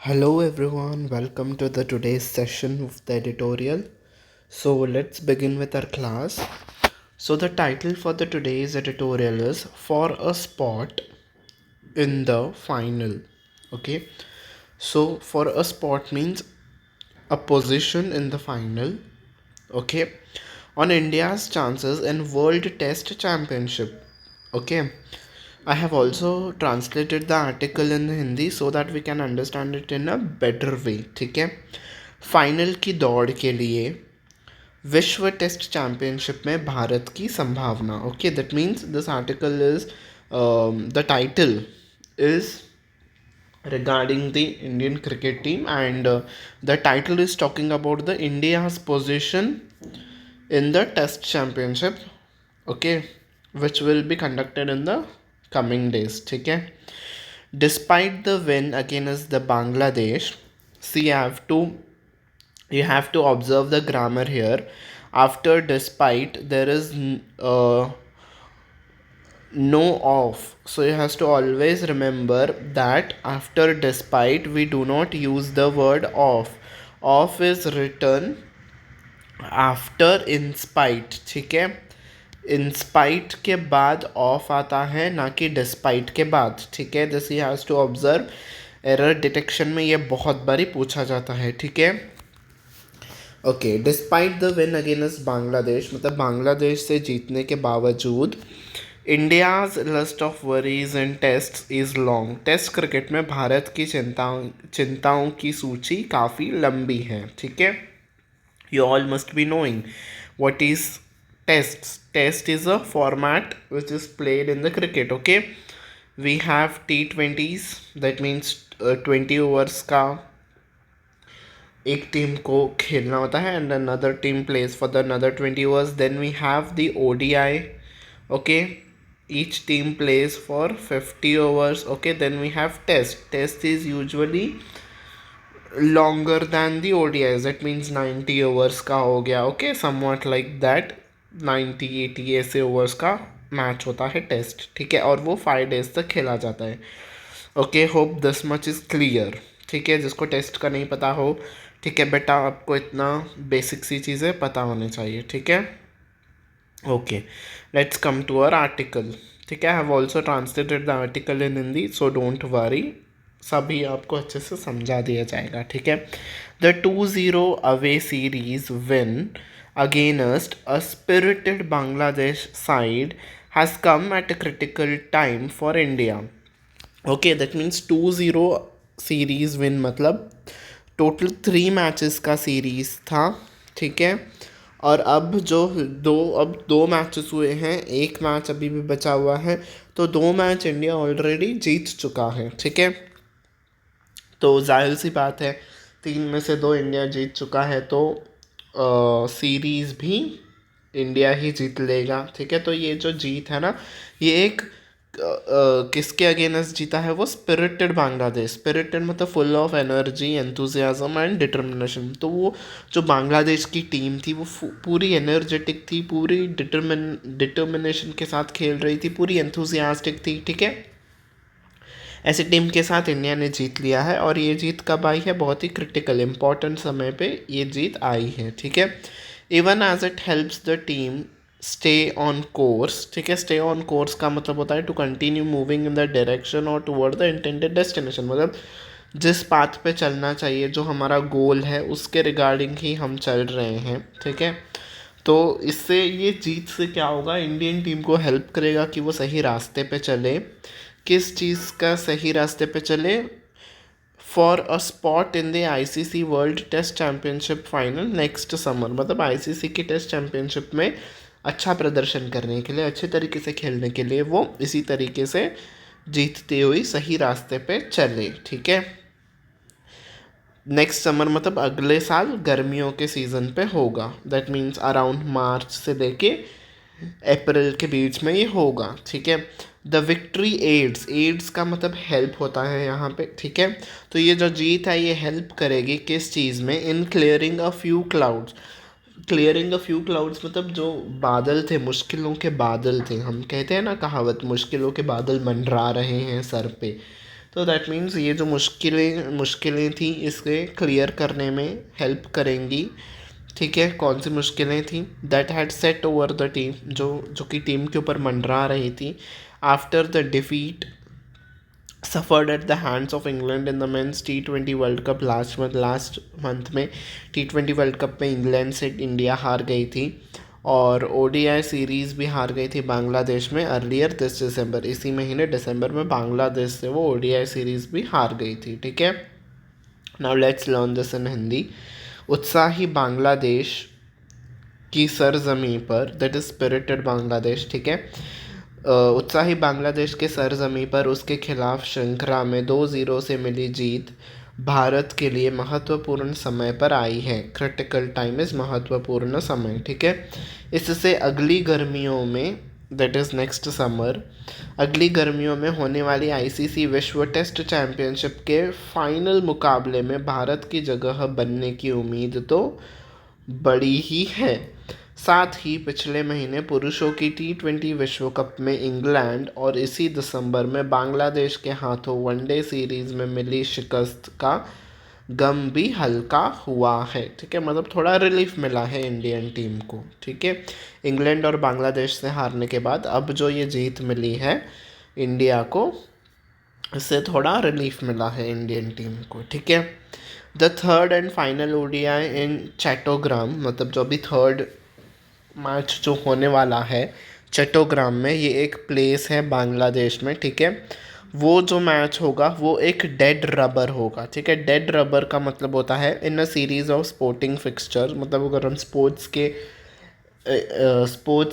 Hello everyone, welcome to the today's session of the editorial. So let's begin with our class. So the title for the today's editorial is For a Spot in the Final. Okay. So for a spot means a position in the final. Okay. On India's chances in World Test Championship. Okay. I have also translated the article in Hindi so that we can understand it in a better way. ठीक है. Final की दौड़ के लिए विश्व test championship में भारत की संभावना. Okay, that means this article is the title is regarding the Indian cricket team, and the title is talking about the India's position in the test championship, okay, which will be conducted in the coming days. ठीक है. Despite the win against the Bangladesh, see, you have to observe the grammar here. After despite there is no of, so you have to always remember that after despite we do not use the word of is written after in spite. ठीक है. In spite के बाद of आता है, ना कि despite के बाद. ठीक है. This you has to observe. Error detection में ये बहुत बारी पूछा जाता है. ठीक है. Okay. Despite the win against Bangladesh, मतलब बांग्लादेश से जीतने के बावजूद India's list of worries and test is long. Test cricket में भारत की चिंताओं की सूची काफ़ी लंबी है. ठीक है. You all must be knowing what is tests. Test is a format which is played in the cricket. Okay, we have T20s, that means 20 overs का एक टीम को खेलना होता है, and another team plays for the another 20 overs. Then we have the ODI. Okay, each team plays for 50 overs. Okay, then we have test. Test is usually longer than the ODIs, that means 90 overs का हो गया. Okay, somewhat like that 90-80 ऐसे overs का match होता है test. ठीक है. और वो 5 days तक खेला जाता है. Okay, hope this much is clear. ठीक है. जिसको टेस्ट का नहीं पता हो, ठीक है बेटा, आपको इतना बेसिक सी चीज़ें पता होनी चाहिए. ठीक है. Okay, let's come to our article. ठीक है. I have also translated the article in Hindi, so don't worry, सभी आपको अच्छे से समझा दिया जाएगा. ठीक है. The 2-0 away series win against a spirited Bangladesh side has come at a critical time for India. Okay, that means 2-0 series win, मतलब टोटल 3 मैचेस का सीरीज था. ठीक है. और अब दो मैचेस हुए हैं, एक मैच अभी भी बचा हुआ है, तो 2 मैच इंडिया ऑलरेडी जीत चुका है. ठीक है. तो जाहिर सी बात है, 3 में से 2 इंडिया जीत चुका है, तो सीरीज़ भी इंडिया ही जीत लेगा. ठीक है. तो ये जो जीत है ना, ये एक किसके अगेंस्ट जीता है? वो स्पिरिटेड बांग्लादेश. स्पिरिटेड मतलब full of energy, enthusiasm and determination. तो वो जो बांग्लादेश की टीम थी वो पूरी एनर्जेटिक थी, पूरी डिटर्मिनेशन के साथ खेल रही थी, पूरी एंथुजियास्टिक थी. ठीक है. ऐसी टीम के साथ इंडिया ने जीत लिया है, और ये जीत कब आई है? बहुत ही क्रिटिकल इंपॉर्टेंट समय पे ये जीत आई है. ठीक है. Even as it helps the team stay on course. ठीक है. स्टे ऑन कोर्स का मतलब होता है to continue moving in the direction और टुवर्ड द इंटेंडेड डेस्टिनेशन, मतलब जिस पाथ पे चलना चाहिए, जो हमारा गोल है, उसके रिगार्डिंग ही हम चल रहे हैं. ठीक है. तो इससे, ये जीत से क्या होगा? इंडियन टीम को हेल्प करेगा कि वो सही रास्ते पे चले. किस चीज़ का सही रास्ते पे चले? For a spot in the ICC World Test Championship final next summer, मतलब आईसीसी की टेस्ट चैम्पियनशिप में अच्छा प्रदर्शन करने के लिए, अच्छे तरीके से खेलने के लिए वो इसी तरीके से जीतती हुई सही रास्ते पे चले. ठीक है. नेक्स्ट समर मतलब अगले साल गर्मियों के सीज़न पे होगा. दैट मीन्स अराउंड मार्च से लेके अप्रैल के बीच में ये होगा. ठीक है. द विक्ट्री एड्स का मतलब हेल्प होता है यहाँ पे. ठीक है. तो ये जो जीत है ये हेल्प करेगी किस चीज़ में? इन clearing a few clouds. Clearing a few clouds मतलब जो बादल थे, मुश्किलों के बादल थे. हम कहते हैं ना कहावत, मुश्किलों के बादल मंडरा रहे हैं सर पे. तो दैट मीन्स ये जो मुश्किलें थी इसके क्लियर करने में हेल्प करेंगी। ठीक है, कौन सी मुश्किलें थी? That had set over the team, जो कि टीम के ऊपर मंडरा रही थी after the defeat suffered at the hands of England in the men's T20 world cup last month में T20 वर्ल्ड कप में इंग्लैंड से इंडिया हार गई थी और ODI सीरीज़ भी हार गई थी बांग्लादेश में अर्लियर दिस दिसंबर, इसी महीने दिसंबर में बांग्लादेश से वो ODI सीरीज़ भी हार गई थी। ठीक है, now let's learn this in Hindi. उत्साही बांग्लादेश की सरजमी पर, दैट इज स्पिरिटेड बांग्लादेश। ठीक है, उत्साही बांग्लादेश के सरजमी पर उसके खिलाफ श्रृंखला में 2-0 से मिली जीत भारत के लिए महत्वपूर्ण समय पर आई है। क्रिटिकल टाइम इज़ महत्वपूर्ण समय। ठीक है, इससे अगली गर्मियों में, दैट इज़ नेक्स्ट समर, अगली गर्मियों में होने वाली ICC विश्व टेस्ट चैम्पियनशिप के फाइनल मुकाबले में भारत की जगह बनने की उम्मीद तो बड़ी ही है। साथ ही पिछले महीने पुरुषों की T20 विश्व कप में इंग्लैंड और इसी दिसंबर में बांग्लादेश के हाथों वनडे सीरीज़ में मिली शिकस्त का गम भी हल्का हुआ है। ठीक है, मतलब थोड़ा रिलीफ मिला है इंडियन टीम को। ठीक है, इंग्लैंड और बांग्लादेश से हारने के बाद अब जो ये जीत मिली है इंडिया को, इससे थोड़ा रिलीफ मिला है इंडियन टीम को। ठीक है, the third and final ODI इन चैटोग्राम, मतलब जो अभी थर्ड मैच जो होने वाला है चट्टोग्राम में, ये एक प्लेस है बांग्लादेश में। ठीक है, वो जो मैच होगा वो एक डेड रबर होगा। ठीक है, डेड रबर का मतलब होता है in a series of sporting fixture, मतलब अगर हम स्पोर्ट्स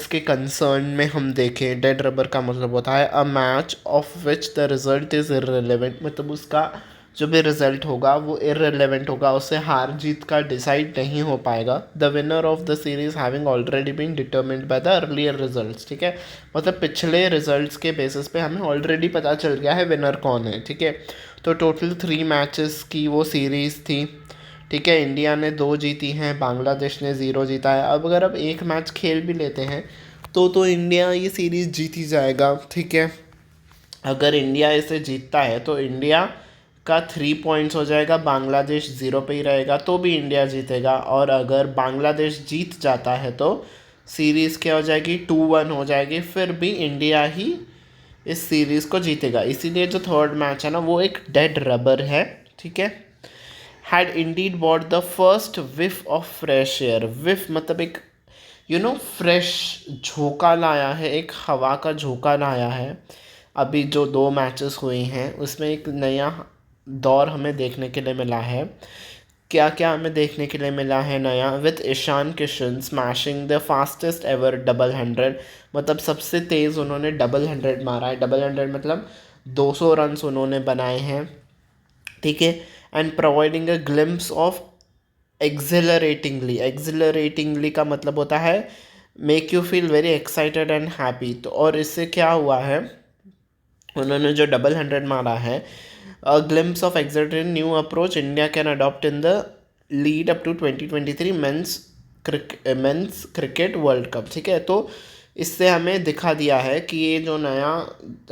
के कंसर्न में हम देखें, डेड रबर का मतलब होता है a match of which the result is irrelevant, मतलब उसका जो भी रिजल्ट होगा वो इररिलेवेंट होगा, उससे हार जीत का डिसाइड नहीं हो पाएगा। The winner of the series having already been determined by the earlier results. ठीक है, मतलब पिछले रिजल्ट्स के बेसिस पे हमें ऑलरेडी पता चल गया है विनर कौन है। ठीक है, तो टोटल 3 मैचेस की वो सीरीज़ थी। ठीक है, इंडिया ने 2 जीती हैं, बांग्लादेश ने 0 जीता है। अब अगर एक मैच खेल भी लेते हैं तो इंडिया ये सीरीज़ जीत ही जाएगा। ठीक है, अगर इंडिया इसे जीतता है तो इंडिया का 3 पॉइंट्स हो जाएगा, बांग्लादेश 0 पे ही रहेगा तो भी इंडिया जीतेगा। और अगर बांग्लादेश जीत जाता है तो सीरीज़ क्या हो जाएगी, 2-1 हो जाएगी, फिर भी इंडिया ही इस सीरीज़ को जीतेगा। इसीलिए जो थर्ड मैच है ना वो एक डेड रबर है। ठीक है, had indeed bought the first whiff of fresh air. Whiff मतलब एक फ्रेश झोंका लाया है, एक हवा का झोंका लाया है। अभी जो 2 मैचेस हुए हैं उसमें एक नया दौर हमें देखने के लिए मिला है। क्या क्या हमें देखने के लिए मिला है नया? With Ishan Kishan smashing the fastest ever double 100, मतलब सबसे तेज़ उन्होंने डबल 100 मारा है। डबल 100 मतलब 200 रन्स उन्होंने बनाए हैं। ठीक है, and providing a glimpse of exhilaratingly का मतलब होता है make you feel very excited and happy. तो और इससे क्या हुआ है, उन्होंने जो डबल 100 मारा है, a glimpse of excited new approach India can adopt in the lead up to 2023 men's cricket World Cup. ठीक है, तो इससे हमें दिखा दिया है कि ये जो नया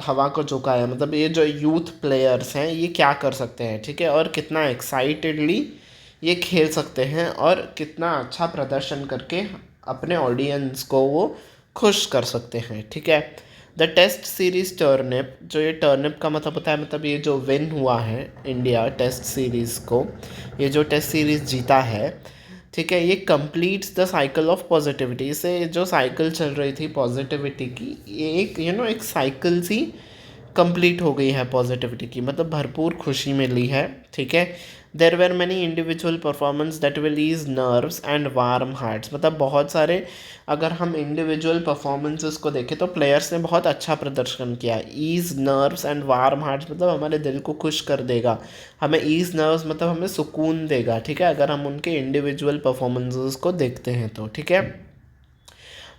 हवा का झोंका है, मतलब ये जो यूथ प्लेयर्स हैं ये क्या कर सकते हैं। ठीक है, और कितना एक्साइटेडली ये खेल सकते हैं और कितना अच्छा प्रदर्शन करके अपने ऑडियंस को वो खुश कर सकते हैं। ठीक है, द टेस्ट सीरीज़ टर्निप, जो ये टर्निप का मतलब होता है, मतलब ये जो विन हुआ है इंडिया टेस्ट सीरीज़ को, ये जो टेस्ट सीरीज़ जीता है, ठीक है, ये completes the cycle of positivity. से जो साइकिल चल रही थी पॉजिटिविटी की, ये एक एक साइकिल सी कंप्लीट हो गई है पॉजिटिविटी की, मतलब भरपूर खुशी मिली है। ठीक है, there were many individual performance that will ease nerves and warm hearts, मतलब बहुत सारे अगर हम इंडिविजुअल परफॉर्मेंसेस को देखें तो प्लेयर्स ने बहुत अच्छा प्रदर्शन किया। Ease nerves and warm hearts मतलब हमारे दिल को खुश कर देगा, हमें ईज नर्व्स मतलब हमें सुकून देगा। ठीक है, अगर हम उनके इंडिविजुअल परफॉर्मेंसेस को देखते हैं तो। ठीक है,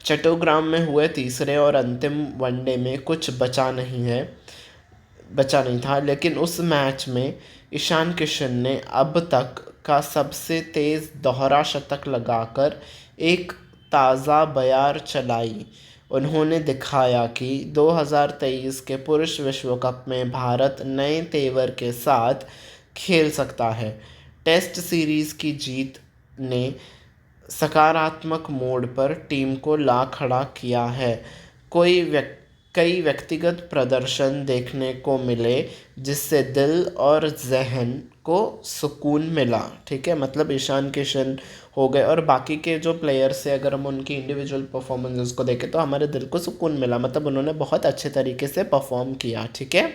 चट्टोग्राम में हुए तीसरे और अंतिम वनडे में कुछ बचा नहीं था, लेकिन उस मैच में ईशान किशन ने अब तक का सबसे तेज़ दोहरा शतक लगाकर एक ताज़ा बयार चलाई। उन्होंने दिखाया कि 2023 के पुरुष विश्व कप में भारत नए तेवर के साथ खेल सकता है। टेस्ट सीरीज़ की जीत ने सकारात्मक मोड़ पर टीम को ला खड़ा किया है। कई व्यक्तिगत प्रदर्शन देखने को मिले जिससे दिल और जहन को सुकून मिला। ठीक है, मतलब ईशान किशन हो गए और बाकी के जो प्लेयर्स से अगर हम उनकी इंडिविजुअल परफॉर्मेंसेस को देखें तो हमारे दिल को सुकून मिला, मतलब उन्होंने बहुत अच्छे तरीके से परफॉर्म किया। ठीक है,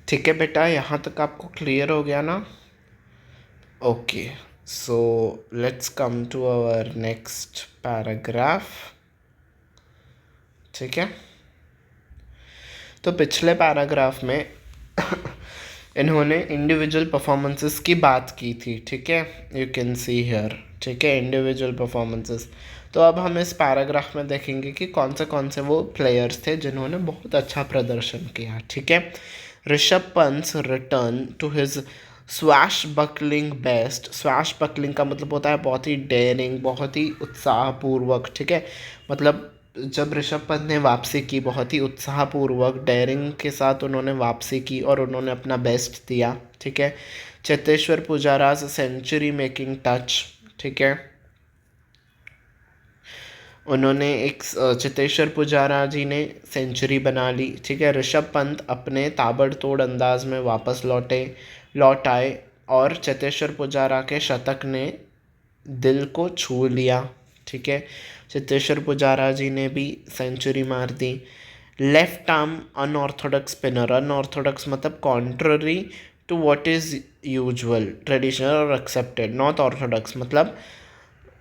ठीक है बेटा, यहाँ तक आपको क्लियर हो गया ना? Okay, so let's come to our next paragraph. ठीक है, तो पिछले पैराग्राफ में इन्होंने इंडिविजुअल परफॉर्मेंसेस की बात की थी। ठीक है, यू कैन सी हियर। ठीक है, इंडिविजुअल परफॉर्मेंसेस। तो अब हम इस पैराग्राफ में देखेंगे कि कौन से वो प्लेयर्स थे जिन्होंने बहुत अच्छा प्रदर्शन किया। ठीक है, Rishabh Pant return to his swashbuckling best. Swashbuckling का मतलब होता है बहुत ही डेयरिंग, बहुत ही उत्साहपूर्वक। ठीक है, मतलब जब ऋषभ पंत ने वापसी की, बहुत ही उत्साहपूर्वक डेयरिंग के साथ उन्होंने वापसी की और उन्होंने अपना बेस्ट दिया। ठीक है, चेतेश्वर पुजाराज सेंचुरी मेकिंग टच। ठीक है, उन्होंने चेतेश्वर पुजारा जी ने सेंचुरी बना ली। ठीक है, ऋषभ पंत अपने ताबड़तोड़ अंदाज में वापस लौट आए और चेतेश्वर पुजारा के शतक ने दिल को छू लिया। ठीक है, चेतेश्वर पुजारा जी ने भी सेंचुरी मार दी। Left arm unorthodox spinner. Unorthodox मतलब contrary to what is usual, traditional और एक्सेप्टेड। नॉट ऑर्थोडॉक्स मतलब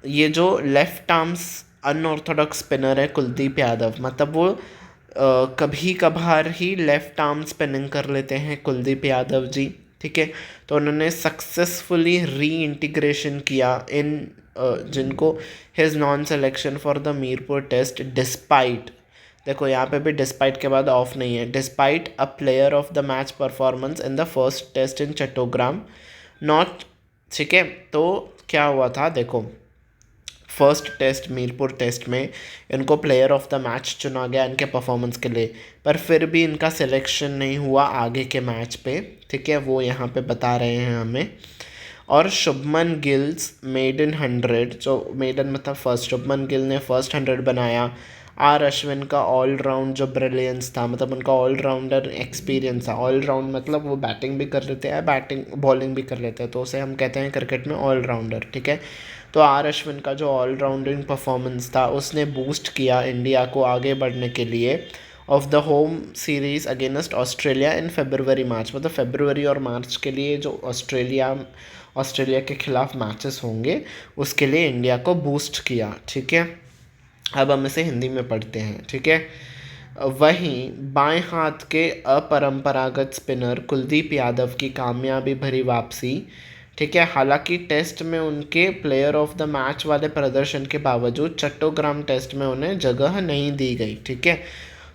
ये जो लेफ्ट आर्म्स अनऑर्थोडॉक्स स्पिनर है कुलदीप यादव, मतलब वो कभी कभार ही लेफ्ट आर्म स्पिनिंग कर लेते हैं कुलदीप यादव जी। ठीक है, तो उन्होंने सक्सेसफुली री इंटीग्रेशन किया इन जिनको his non selection for the Mirpur test despite. देखो यहाँ पे भी डिस्पाइट के बाद ऑफ नहीं है। Despite a player of the match performance in the first test in Chattogram not. ठीक है, तो क्या हुआ था देखो, फर्स्ट टेस्ट मीरपुर टेस्ट में इनको प्लेयर ऑफ द मैच चुना गया इनके परफॉर्मेंस के लिए, पर फिर भी इनका सिलेक्शन नहीं हुआ आगे के मैच पे। ठीक है, वो यहाँ पे बता रहे हैं हमें। और शुभमन गिल्स मेडन 100, जो मेडन मतलब फर्स्ट, शुभमन गिल ने फर्स्ट 100 बनाया। आर अश्विन का ऑलराउंड जो ब्रिलियंस था, मतलब उनका ऑलराउंडर एक्सपीरियंस था। ऑलराउंड मतलब वो बैटिंग भी कर लेते हैं, बैटिंग बॉलिंग भी कर लेते हैं, तो उसे हम कहते हैं क्रिकेट में ऑलराउंडर। ठीक है, तो आर अश्विन का जो ऑलराउंडिंग परफॉर्मेंस था उसने बूस्ट किया इंडिया को आगे बढ़ने के लिए of the home series against Australia in February March. मतलब फरवरी और मार्च के लिए जो ऑस्ट्रेलिया के खिलाफ मैचेस होंगे उसके लिए इंडिया को बूस्ट किया। ठीक है, अब हम इसे हिंदी में पढ़ते हैं। ठीक है, वहीं बाएं हाथ के अपरंपरागत स्पिनर कुलदीप यादव की कामयाबी भरी वापसी। ठीक है, हालांकि टेस्ट में उनके प्लेयर ऑफ द मैच वाले प्रदर्शन के बावजूद चट्टोग्राम टेस्ट में उन्हें जगह नहीं दी गई। ठीक है,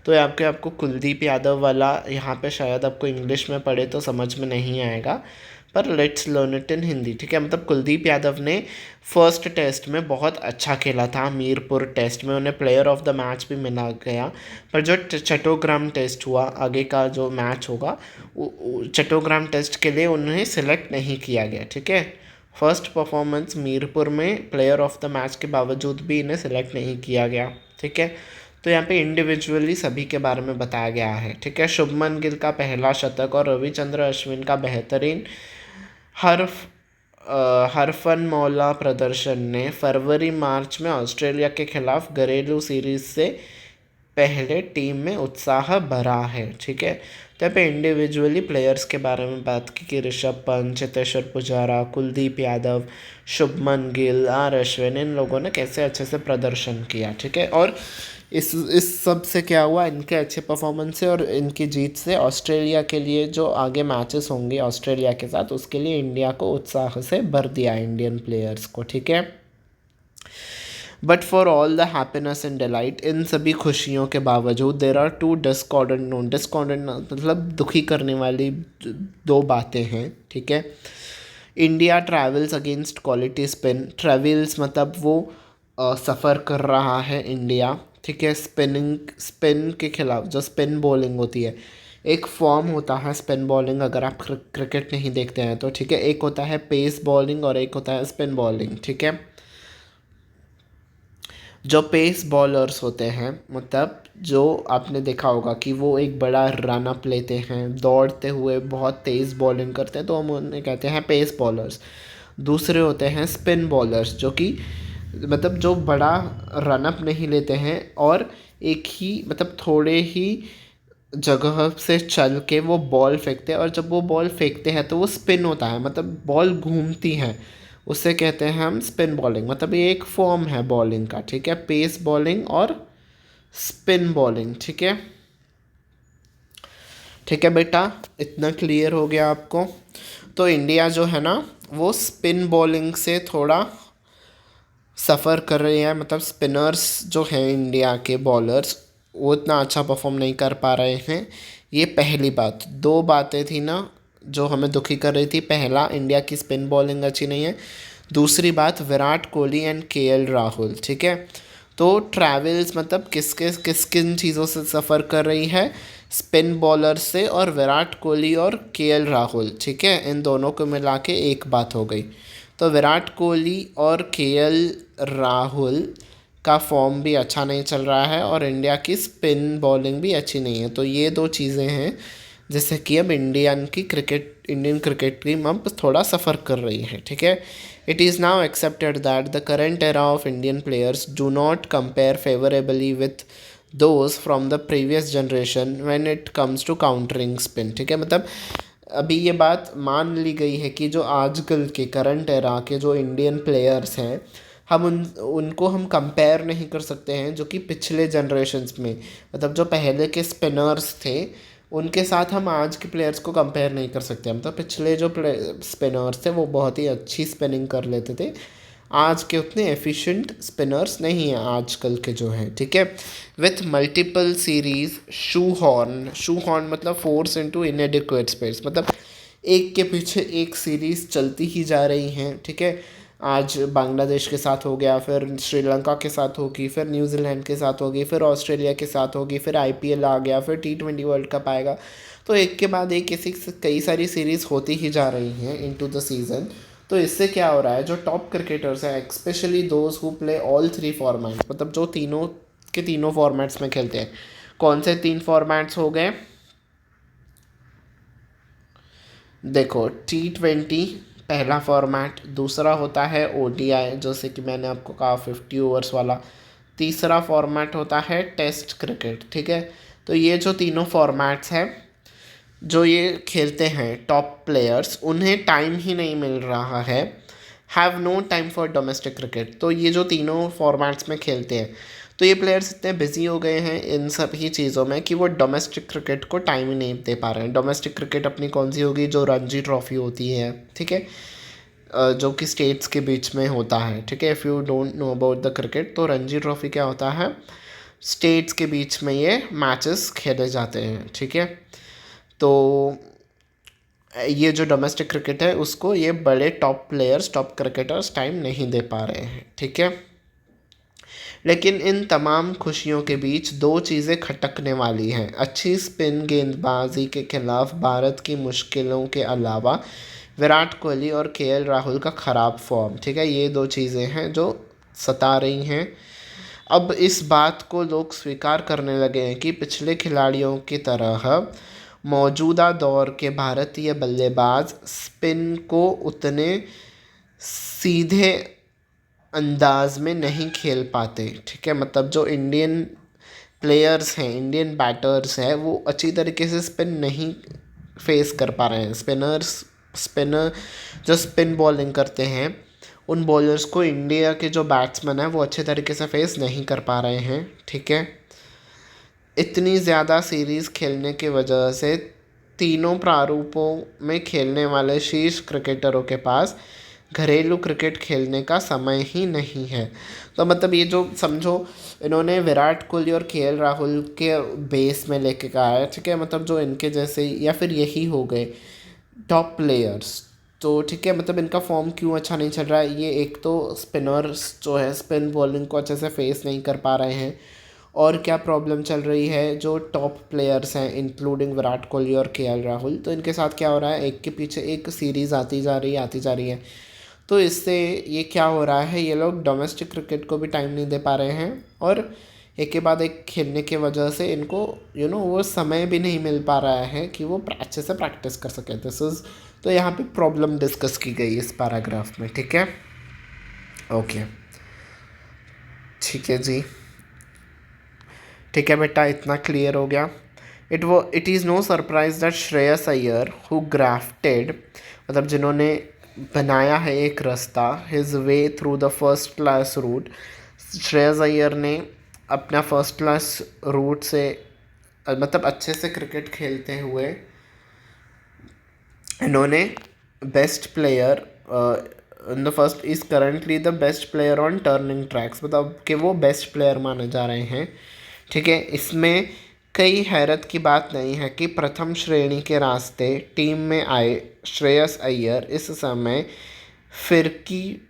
तो आपको कुलदीप यादव वाला यहाँ पे शायद आपको इंग्लिश में पढ़े तो समझ में नहीं आएगा, पर let's learn it in Hindi. ठीक है, मतलब कुलदीप यादव ने फर्स्ट टेस्ट में बहुत अच्छा खेला था, मीरपुर टेस्ट में उन्हें प्लेयर ऑफ द मैच भी मिला गया, पर जो चट्टोग्राम टेस्ट हुआ आगे का जो मैच होगा चट्टोग्राम टेस्ट के लिए उन्हें सिलेक्ट नहीं किया गया। ठीक है, फर्स्ट परफॉर्मेंस मीरपुर में प्लेयर ऑफ द मैच के बावजूद भी इन्हें सिलेक्ट नहीं किया गया। ठीक है, तो यहाँ पे इंडिविजुअली सभी के बारे में बताया गया है। ठीक है, शुभमन गिल का पहला शतक और रविचंद्र अश्विन का बेहतरीन हरफनमौला प्रदर्शन ने फरवरी मार्च में ऑस्ट्रेलिया के खिलाफ घरेलू सीरीज से पहले टीम में उत्साह भरा है। ठीक है, तो यहाँ पे इंडिविजुअली प्लेयर्स के बारे में बात की कि ऋषभ पंत, चेतेश्वर पुजारा, कुलदीप यादव, शुभमन गिल, आर अश्विन, इन लोगों ने कैसे अच्छे से प्रदर्शन किया। ठीक है, और इस सब से क्या हुआ, इनके अच्छे परफॉर्मेंस से और इनकी जीत से ऑस्ट्रेलिया के लिए जो आगे मैचेस होंगे ऑस्ट्रेलिया के साथ उसके लिए इंडिया को उत्साह से भर दिया इंडियन प्लेयर्स को। ठीक है, but for all the happiness and delight, इन सभी खुशियों के बावजूद there are two discordant note. Discordant मतलब दुखी करने वाली दो बातें हैं। ठीक है, India travels against quality spin. Travels मतलब वो सफ़र कर रहा है इंडिया ठीक है। स्पिन के खिलाफ जो स्पिन बॉलिंग होती है, एक फॉर्म होता है स्पिन बॉलिंग, अगर आप क्रिकेट नहीं देखते हैं तो, ठीक है। एक होता है पेस बॉलिंग और एक होता है स्पिन बॉलिंग, ठीक है। जो पेस बॉलर्स होते हैं, मतलब जो आपने देखा होगा कि वो एक बड़ा रन अप लेते हैं, दौड़ते हुए बहुत तेज़ बॉलिंग करते हैं, तो हम उन्हें कहते हैं पेस बॉलर्स। दूसरे होते हैं स्पिन बॉलर्स, जो कि मतलब जो बड़ा रन अप नहीं लेते हैं और एक ही मतलब थोड़े ही जगह से चल के वो बॉल फेंकते हैं, और जब वो बॉल फेंकते हैं तो वो स्पिन होता है, मतलब बॉल घूमती है, उसे कहते हैं हम स्पिन बॉलिंग। मतलब ये एक फॉर्म है बॉलिंग का, ठीक है। पेस बॉलिंग और स्पिन बॉलिंग, ठीक है। ठीक है बेटा, इतना क्लियर हो गया आपको। तो इंडिया जो है ना, वो स्पिन बॉलिंग से थोड़ा सफ़र कर रही है, मतलब स्पिनर्स जो हैं इंडिया के बॉलर्स, वो इतना अच्छा परफॉर्म नहीं कर पा रहे हैं। ये पहली बात। दो बातें थी ना जो हमें दुखी कर रही थी। पहला, इंडिया की स्पिन बॉलिंग अच्छी नहीं है। दूसरी बात, विराट कोहली एंड केएल राहुल, ठीक है। तो ट्रैवल्स मतलब किस किन चीज़ों से सफ़र कर रही है, स्पिन बॉलर से और विराट कोहली और केएल राहुल, ठीक है। इन दोनों को मिला के एक बात हो गई। तो विराट कोहली और केएल राहुल का फॉर्म भी अच्छा नहीं चल रहा है और इंडिया की स्पिन बॉलिंग भी अच्छी नहीं है। तो ये दो चीज़ें हैं जिससे कि अब इंडियन क्रिकेट टीम अब थोड़ा सफ़र कर रही है, ठीक है। It is now accepted that the current era of Indian players do not compare favourably with those from the previous generation when it comes to countering spin, ठीक है। मतलब अभी ये बात मान ली गई है कि जो आजकल के करंट एरा के जो इंडियन प्लेयर्स हैं, हम उनको हम कंपेयर नहीं कर सकते हैं जो कि पिछले जनरेशन्स में, मतलब जो पहले के स्पिनर्स थे उनके साथ हम आज के प्लेयर्स को कंपेयर नहीं कर सकते। हम तो पिछले जो स्पिनर्स थे वो बहुत ही अच्छी स्पिनिंग कर लेते थे, आज के उतने एफिशिएंट स्पिनर्स नहीं हैं आजकल के जो हैं, ठीक है। With multiple series shoe horn मतलब फोर्स इनटू इनएडिक्वेट स्पेस, मतलब एक के पीछे एक सीरीज़ चलती ही जा रही हैं, ठीक है। आज बांग्लादेश के साथ हो गया, फिर श्रीलंका के साथ होगी, फिर न्यूजीलैंड के साथ होगी, फिर ऑस्ट्रेलिया के साथ होगी, फिर आईपीएल आ गया, फिर T20 वर्ल्ड कप आएगा। तो एक के बाद एक ऐसी कई सारी सीरीज़ होती ही जा रही हैं इनटू द सीज़न। तो इससे क्या हो रहा है, जो टॉप क्रिकेटर्स हैं, specially those who play all three format, मतलब जो तीनों के तीनों फॉर्मेट्स में खेलते हैं। कौन से तीन फॉर्मेट्स हो गए, देखो T20 पहला फॉर्मेट, दूसरा होता है ODI जैसे कि मैंने आपको कहा 50 ओवर्स वाला, तीसरा फॉर्मेट होता है टेस्ट क्रिकेट, ठीक है। तो ये जो तीनों फॉर्मेट्स हैं जो ये खेलते हैं टॉप प्लेयर्स, उन्हें टाइम ही नहीं मिल रहा है, have no time for domestic cricket. तो ये जो तीनों फॉर्मेट्स में खेलते हैं, तो ये प्लेयर्स इतने बिजी हो गए हैं इन सब ही चीज़ों में कि वो डोमेस्टिक क्रिकेट को टाइम ही नहीं दे पा रहे हैं। डोमेस्टिक क्रिकेट अपनी कौन सी होगी, जो रणजी ट्रॉफी होती है, ठीक है, जो कि स्टेट्स के बीच में होता है, ठीक है। If you don't know about the cricket, तो रणजी ट्रॉफी क्या होता है, स्टेट्स के बीच में ये मैचेस खेले जाते हैं, ठीक है। तो ये जो डोमेस्टिक क्रिकेट है उसको ये बड़े टॉप क्रिकेटर्स टाइम नहीं दे पा रहे हैं, ठीक है। लेकिन इन तमाम खुशियों के बीच दो चीज़ें खटकने वाली हैं। अच्छी स्पिन गेंदबाजी के खिलाफ भारत की मुश्किलों के अलावा विराट कोहली और केएल राहुल का ख़राब फॉर्म, ठीक है। ये दो चीज़ें हैं जो सता रही हैं। अब इस बात को लोग स्वीकार करने लगे हैं कि पिछले खिलाड़ियों की तरह मौजूदा दौर के भारतीय बल्लेबाज स्पिन को उतने सीधे अंदाज में नहीं खेल पाते, ठीक है। मतलब जो इंडियन प्लेयर्स हैं, इंडियन बैटर्स हैं, वो अच्छी तरीके से स्पिन नहीं फेस कर पा रहे हैं। स्पिनर जो स्पिन बॉलिंग करते हैं, उन बॉलर्स को इंडिया के जो बैट्समैन हैं वो अच्छे तरीके से फेस नहीं कर पा रहे हैं, ठीक है। इतनी ज़्यादा सीरीज़ खेलने की वजह से तीनों प्रारूपों में खेलने वाले शीर्ष क्रिकेटरों के पास घरेलू क्रिकेट खेलने का समय ही नहीं है। तो मतलब ये जो समझो, इन्होंने विराट कोहली और केएल राहुल के बेस में लेके कहा है, ठीक है। मतलब जो इनके जैसे या फिर यही हो गए टॉप प्लेयर्स, तो ठीक है। मतलब इनका फॉर्म क्यों अच्छा नहीं चल रहा है, ये एक तो स्पिनर्स जो है स्पिन बॉलिंग को अच्छे से फेस नहीं कर पा रहे हैं, और क्या प्रॉब्लम चल रही है, जो टॉप प्लेयर्स हैं इंक्लूडिंग विराट कोहली और केएल राहुल, तो इनके साथ क्या हो रहा है, एक के पीछे एक सीरीज़ आती जा रही है। तो इससे ये क्या हो रहा है, ये लोग डोमेस्टिक क्रिकेट को भी टाइम नहीं दे पा रहे हैं और एक के बाद एक खेलने की वजह से इनको वो समय भी नहीं मिल पा रहा है कि वो अच्छे से प्रैक्टिस कर सकें। दिस इज़, तो यहाँ पे प्रॉब्लम डिस्कस की गई इस पैराग्राफ में। ठीक है, ओके, ठीक है जी, ठीक है बेटा, इतना क्लियर हो गया। It is no surprise that Shreyas Iyer who grafted, मतलब जिन्होंने बनाया है एक रास्ता, his way through the first class route, Shreyas Iyer ने अपना फर्स्ट क्लास रूट से मतलब अच्छे से क्रिकेट खेलते हुए इन्होंने best player in the first is currently the best player on turning tracks, मतलब कि वो बेस्ट प्लेयर माने जा रहे हैं। ठीक है, इसमें कई हैरत की बात नहीं है कि प्रथम श्रेणी के रास्ते टीम में आए श्रेयस अय्यर इस समय फिरकी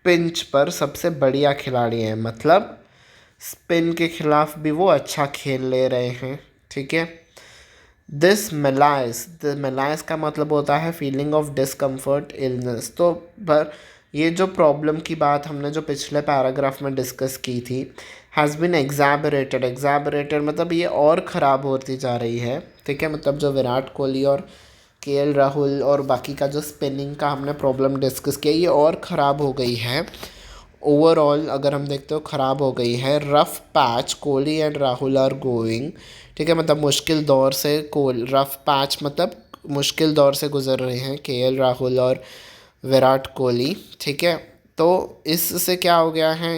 पिंच पर सबसे बढ़िया खिलाड़ी हैं, मतलब स्पिन के खिलाफ भी वो अच्छा खेल ले रहे हैं। ठीक है, द मेलाइस का मतलब होता है फीलिंग ऑफ डिस्कम्फर्ट, इलनेस। तो पर ये जो प्रॉब्लम की बात हमने जो पिछले पैराग्राफ में डिस्कस की थी, हैज़ बिन एग्जैबरेटेड मतलब ये और ख़राब होती जा रही है। ठीक है, मतलब जो विराट कोहली और केएल राहुल और बाकी का जो स्पिनिंग का हमने प्रॉब्लम डिस्कस किया, ये और ख़राब हो गई है। ओवरऑल अगर हम देखते हो ख़राब हो गई है। Rough patch Kohli and Rahul are going, ठीक है, मतलब मुश्किल दौर से रफ़ पैच मतलब मुश्किल दौर से गुजर रहे हैं केएल राहुल और विराट कोहली। ठीक है, तो इससे क्या हो गया है,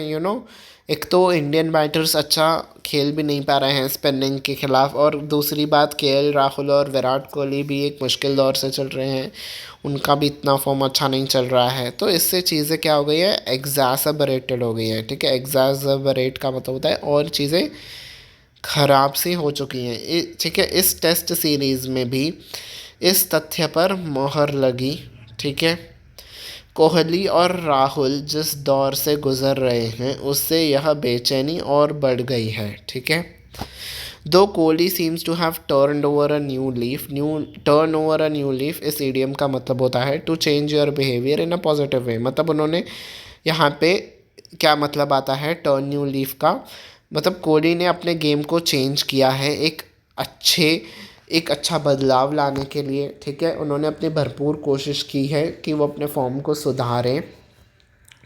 एक तो इंडियन बैटर्स अच्छा खेल भी नहीं पा रहे हैं स्पिनिंग के खिलाफ, और दूसरी बात केएल राहुल और विराट कोहली भी एक मुश्किल दौर से चल रहे हैं, उनका भी इतना फॉर्म अच्छा नहीं चल रहा है। तो इससे चीज़ें क्या हो गई है, एग्जैसबरेटेड हो गई है। ठीक है, एग्जैसबरेट का मतलब होता है और चीज़ें ख़राब सी हो चुकी हैं। ठीक है, इस टेस्ट सीरीज़ में भी इस तथ्य पर मोहर लगी। ठीक है, कोहली और राहुल जिस दौर से गुज़र रहे हैं उससे यह बेचैनी और बढ़ गई है। ठीक है, though Kohli seems to have turn over a new leaf इस ईडियम का मतलब होता है to change your behaviour in a positive way, मतलब उन्होंने यहाँ पे क्या मतलब आता है टर्न न्यू लीफ का, मतलब कोहली ने अपने गेम को चेंज किया है एक अच्छा बदलाव लाने के लिए। ठीक है, उन्होंने अपनी भरपूर कोशिश की है कि वो अपने फॉर्म को सुधारें।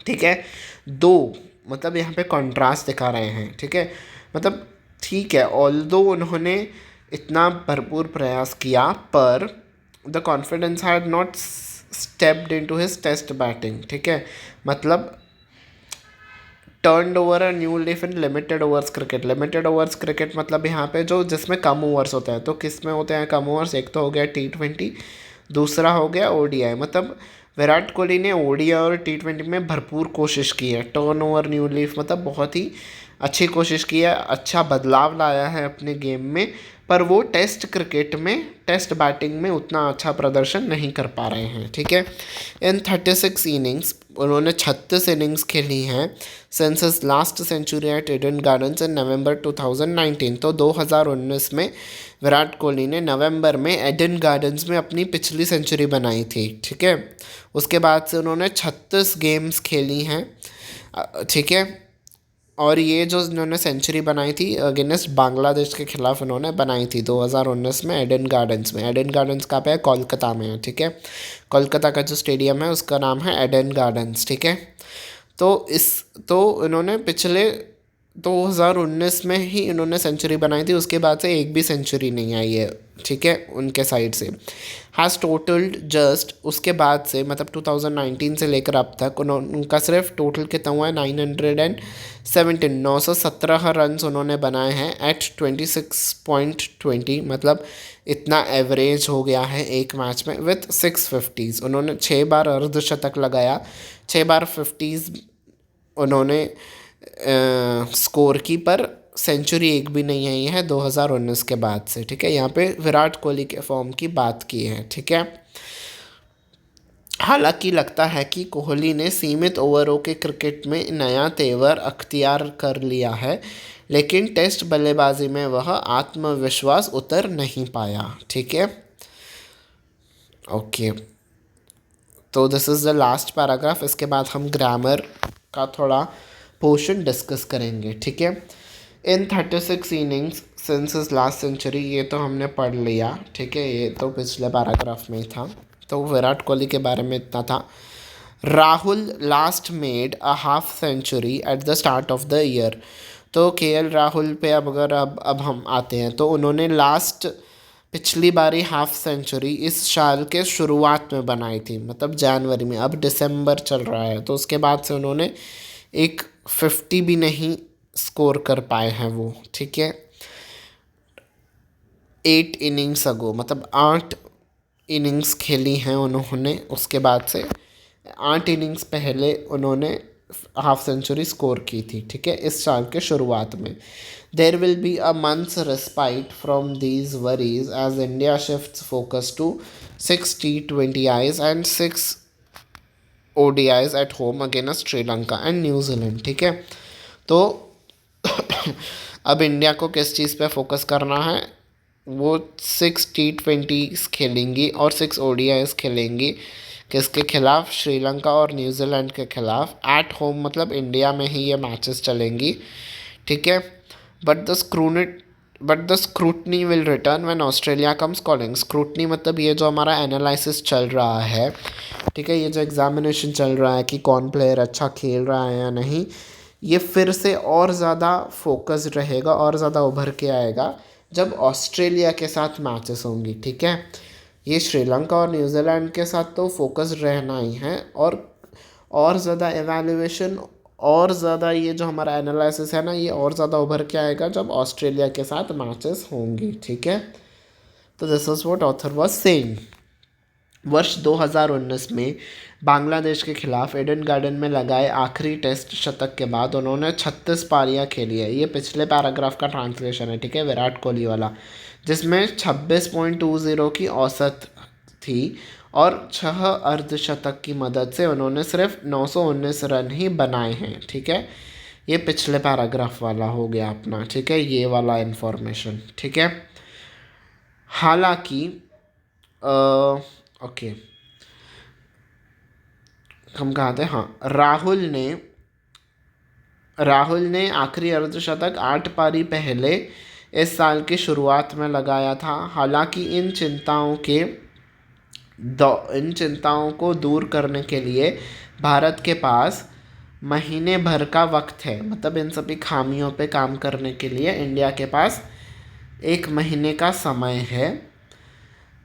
ठीक है, दो मतलब यहाँ पे कॉन्ट्रास्ट दिखा रहे हैं। ठीक है, मतलब ठीक है, ऑल्दो उन्होंने इतना भरपूर प्रयास किया पर the confidence had not stepped into his test batting. ठीक है, मतलब turn over a new leaf in limited overs cricket मतलब यहाँ पे जो जिसमें कम ओवर्स होते हैं, तो किस में होते हैं कम ओवर्स, एक तो हो गया T20, दूसरा हो गया ODI। मतलब विराट कोहली ने ODI और T20 में भरपूर कोशिश की है। टर्न ओवर न्यू लीफ मतलब बहुत ही अच्छी कोशिश की है, अच्छा बदलाव लाया है अपने गेम में, पर वो टेस्ट बैटिंग में उतना अच्छा प्रदर्शन नहीं कर पा रहे हैं। ठीक है, इन 36 इनिंग्स उन्होंने 36 इनिंग्स खेली हैं since his last century at Eden Gardens in November 2019। तो 2019 में विराट कोहली ने नवंबर में एडन गार्डन्स में अपनी पिछली सेंचुरी बनाई थी। ठीक है, उसके बाद से उन्होंने 36 गेम्स खेली हैं। ठीक है, और ये जो इन्होंने सेंचुरी बनाई थी अगेंस्ट बांग्लादेश के खिलाफ उन्होंने बनाई थी 2019 में एडन गार्डन्स में। एडन गार्डन्स कहाँ पे है, कोलकाता में है। ठीक है, कोलकाता का जो स्टेडियम है उसका नाम है एडन गार्डन्स। ठीक है, तो इन्होंने पिछले 2019 में ही इन्होंने सेंचुरी बनाई थी, उसके बाद से एक भी सेंचुरी नहीं आई है। ठीक है, उनके साइड से हैज़ टोटल्ड जस्ट, उसके बाद से मतलब 2019 से लेकर अब तक उनका सिर्फ टोटल कितना हुआ है 917 रन उन्होंने बनाए हैं एट 26.20, मतलब इतना एवरेज हो गया है एक मैच में विथ 650s। उन्होंने 6 बार अर्धशतक लगाया, 6 बार 50s उन्होंने स्कोर की, पर सेंचुरी एक भी नहीं आई है 2019 के बाद से। ठीक है, यहाँ पे विराट कोहली के फॉर्म की बात की है। ठीक है, हालांकि लगता है कि कोहली ने सीमित ओवरों के क्रिकेट में नया तेवर अख्तियार कर लिया है, लेकिन टेस्ट बल्लेबाजी में वह आत्मविश्वास उतर नहीं पाया। ठीक है, ओके। तो this is the last paragraph. इसके बाद हम ग्रामर का थोड़ा पोर्शन डिस्कस करेंगे। ठीक है, in 36 innings since is last century, ये तो हमने पढ़ लिया। ठीक है, ये तो पिछले पैराग्राफ में ही था। तो विराट कोहली के बारे में इतना था। Rahul last made a half century at the start of the year. तो केएल राहुल पे अब हम आते हैं, तो उन्होंने लास्ट पिछली बारी हाफ सेंचुरी इस साल के शुरुआत में बनाई थी, मतलब जनवरी में। अब दिसंबर चल रहा है, तो उसके बाद से उन्होंने एक 50 भी नहीं स्कोर कर पाए हैं वो। ठीक है, 8 इनिंग्स अगो, मतलब 8 इनिंग्स खेली हैं उन्होंने। उसके बाद से 8 इनिंग्स पहले उन्होंने हाफ सेंचुरी स्कोर की थी। ठीक है, इस साल के शुरुआत में। There will be a month's respite from these worries as India shifts focus to 6 T20Is and 6 ODIs at home against Sri Lanka and New Zealand. ठीक है, तो अब इंडिया को किस चीज़ पे फोकस करना है? वो 6 T20s खेलेंगी और 6 ODIs खेलेंगी। किसके खिलाफ? श्रीलंका और न्यूजीलैंड के खिलाफ, एट होम, मतलब इंडिया में ही ये मैचेस चलेंगी। ठीक है, but the scrutiny will return when Australia comes calling. Scrutiny मतलब ये जो हमारा एनालिसिस चल रहा है, ठीक है, ये जो एग्जामिनेशन चल रहा है कि कौन प्लेयर अच्छा खेल रहा है या नहीं, ये फिर से और ज़्यादा फोकस रहेगा और ज़्यादा उभर के आएगा जब ऑस्ट्रेलिया के साथ मैचेस होंगी। ठीक है, ये श्रीलंका और न्यूजीलैंड के साथ तो फोकस रहना ही है, और ज़्यादा एवेल्युएशन और ज़्यादा ये जो हमारा एनालिसिस है ना, ये और ज़्यादा उभर के आएगा जब ऑस्ट्रेलिया के साथ मैचेस होंगी। ठीक है, तो this is what author was saying. वर्ष 2019 में बांग्लादेश के खिलाफ एडन गार्डन में लगाए आखिरी टेस्ट शतक के बाद उन्होंने 36 पारियां खेली है। ये पिछले पैराग्राफ का ट्रांसलेशन है। ठीक है, विराट कोहली वाला, जिसमें 26.20 की औसत थी और 6 अर्धशतक की मदद से उन्होंने सिर्फ 919 रन ही बनाए हैं। ठीक है, ये पिछले पैराग्राफ वाला हो गया अपना। ठीक है, ये वाला इन्फॉर्मेशन। ठीक है, हालांकि ओके, हम कहा थे, हाँ, राहुल ने आखिरी अर्धशतक 8 पारी पहले इस साल की शुरुआत में लगाया था। हालांकि इन चिंताओं को दूर करने के लिए भारत के पास महीने भर का वक्त है। मतलब इन सभी खामियों पे काम करने के लिए इंडिया के पास 1 महीने का समय है।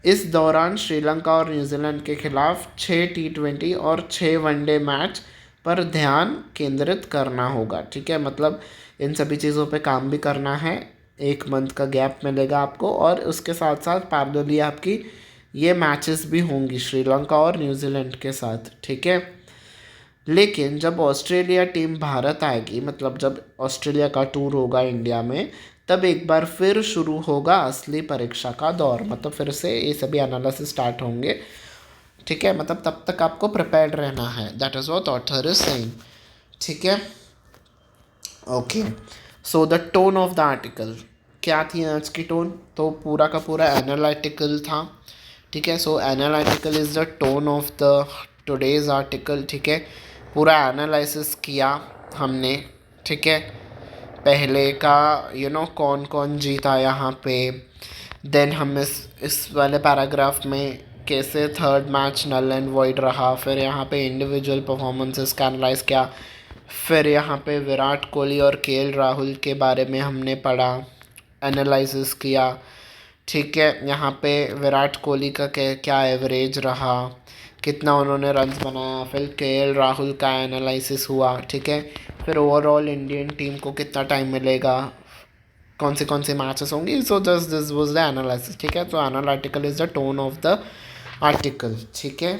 इस दौरान श्रीलंका और न्यूजीलैंड के खिलाफ 6 T20 और 6 वनडे मैच पर ध्यान केंद्रित करना होगा। ठीक है, मतलब इन सभी चीज़ों पे काम भी करना है। 1 मंथ का गैप मिलेगा आपको, और उसके साथ साथ पैरेलली आपकी ये मैचेस भी होंगी श्रीलंका और न्यूजीलैंड के साथ। ठीक है, लेकिन जब ऑस्ट्रेलिया टीम भारत आएगी, मतलब जब ऑस्ट्रेलिया का टूर होगा इंडिया में, तब एक बार फिर शुरू होगा असली परीक्षा का दौर। मतलब फिर से ये सभी एनालिसिस स्टार्ट होंगे। ठीक है, मतलब तब तक आपको प्रिपेयर्ड रहना है। That is what author is saying. ठीक है, okay. So the tone of the article क्या थी आज की टोन? तो पूरा का पूरा एनालिटिकल था। ठीक है, so analytical is the tone of the today's article. ठीक है, पूरा एनालिसिस किया हमने। ठीक है, पहले का कौन कौन जीता यहाँ पे। देन हम इस वाले पैराग्राफ में कैसे third match null and void रहा, फिर यहाँ पे इंडिविजुअल परफॉर्मेंसेस का एनालाइज किया, फिर यहाँ पे विराट कोहली और केएल राहुल के बारे में हमने पढ़ा, एनालिसिस किया। ठीक है, यहाँ पे विराट कोहली का क्या एवरेज रहा, कितना उन्होंने रन्स बनाया, फिर केएल राहुल का एनालिसिस हुआ। ठीक है, फिर ओवरऑल इंडियन टीम को कितना टाइम मिलेगा, कौन से मैचेस होंगी। So this was the analysis. ठीक है, तो analytical is the tone of the article. ठीक है,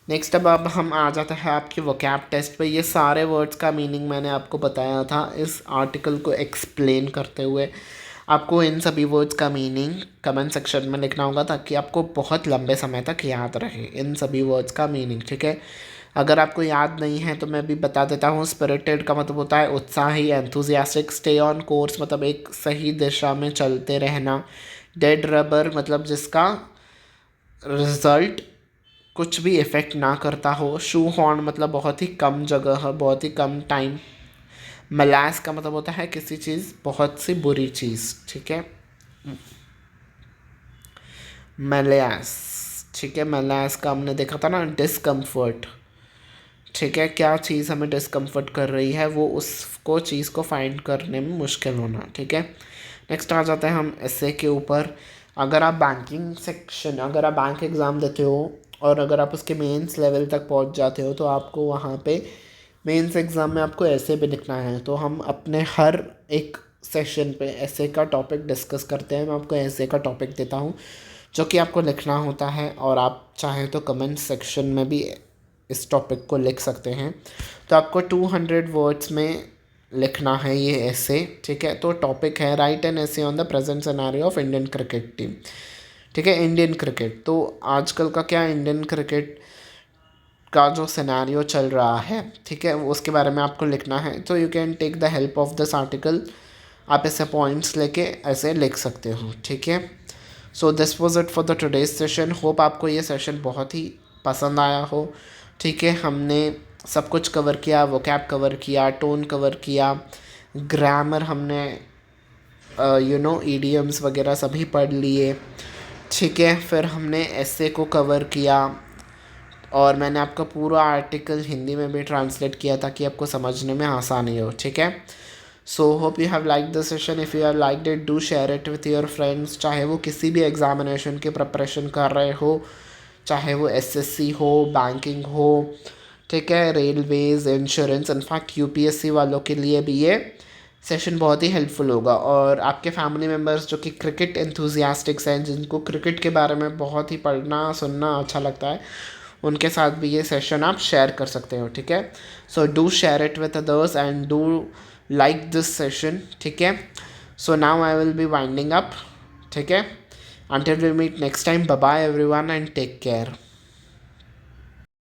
नेक्स्ट अब हम आ जाता है आपके वोकैब टेस्ट पे। ये सारे वर्ड्स का मीनिंग मैंने आपको बताया था इस आर्टिकल को एक्सप्लेन करते हुए। आपको इन सभी वर्ड्स का मीनिंग कमेंट सेक्शन में लिखना होगा ताकि आपको बहुत लंबे समय तक याद रहे इन सभी वर्ड्स का मीनिंग, ठीक है। अगर आपको याद नहीं है तो मैं भी बता देता हूँ। स्पिरिटेड का मतलब होता है उत्साही, एंथुजियास्टिक। स्टे ऑन कोर्स मतलब एक सही दिशा में चलते रहना। डेड रबर मतलब जिसका रिजल्ट कुछ भी इफ़ेक्ट ना करता हो। शू हॉर्न मतलब बहुत ही कम जगह, बहुत ही कम टाइम। मलास का मतलब होता है किसी चीज़, बहुत सी बुरी चीज़, ठीक है। मलास, ठीक है। मलास का हमने देखा था ना, डिस्कम्फर्ट, ठीक है। क्या चीज़ हमें डिस्कम्फर्ट कर रही है, वो उसको चीज़ को फाइंड करने में मुश्किल होना, ठीक है। नेक्स्ट आ जाते हैं हम ऐसे के ऊपर। अगर आप बैंकिंग सेक्शन, अगर आप बैंक एग्ज़ाम देते हो और अगर आप उसके मेंस लेवल तक पहुंच जाते हो तो आपको वहाँ पे मेंस एग्ज़ाम में आपको ऐसे भी लिखना है। तो हम अपने हर एक सेशन पे ऐसे का टॉपिक डिस्कस करते हैं। मैं आपको ऐसे का टॉपिक देता हूँ जो कि आपको लिखना होता है, और आप चाहें तो कमेंट सेक्शन में भी इस टॉपिक को लिख सकते हैं। तो आपको 200 वर्ड्स में लिखना है ये ऐसे, ठीक है। तो टॉपिक है राइट एन ऐसे on the present scenario of Indian cricket team, ठीक है। इंडियन क्रिकेट, तो आजकल का क्या इंडियन क्रिकेट का जो सिनेरियो चल रहा है, ठीक है, उसके बारे में आपको लिखना है। तो you can take the help of this article. आप ऐसे पॉइंट्स लेके ऐसे लिख सकते हो, ठीक है। So this was it for the today's session. Hope आपको ये सेशन बहुत ही पसंद आया हो, ठीक है। हमने सब कुछ कवर किया, वोकैब कवर किया, टोन कवर किया, ग्रामर हमने ईडियम्स वगैरह सभी पढ़ लिए, ठीक है। फिर हमने ऐसे को कवर किया और मैंने आपका पूरा आर्टिकल हिंदी में भी ट्रांसलेट किया ताकि आपको समझने में आसानी हो, ठीक है। So hope you have like the session. If you have like it, do share it with your friends, चाहे वो किसी भी एग्जामिनेशन की प्रिपरेशन कर रहे हो, चाहे वो एसएससी हो, बैंकिंग हो, ठीक है, रेलवेज, इंश्योरेंस। इनफैक्ट यूपीएससी वालों के लिए भी ये सेशन बहुत ही हेल्पफुल होगा। और आपके फैमिली मेम्बर्स जो कि क्रिकेट एंथुजियास्टिक्स हैं, जिनको क्रिकेट के बारे में बहुत ही पढ़ना सुनना अच्छा लगता है, उनके साथ भी ये सेशन आप शेयर कर सकते हो, ठीक है। So do share it with others and do like this session, ठीक है। So now I will be winding up, ठीक है। Until we meet next time, bye bye everyone and take care.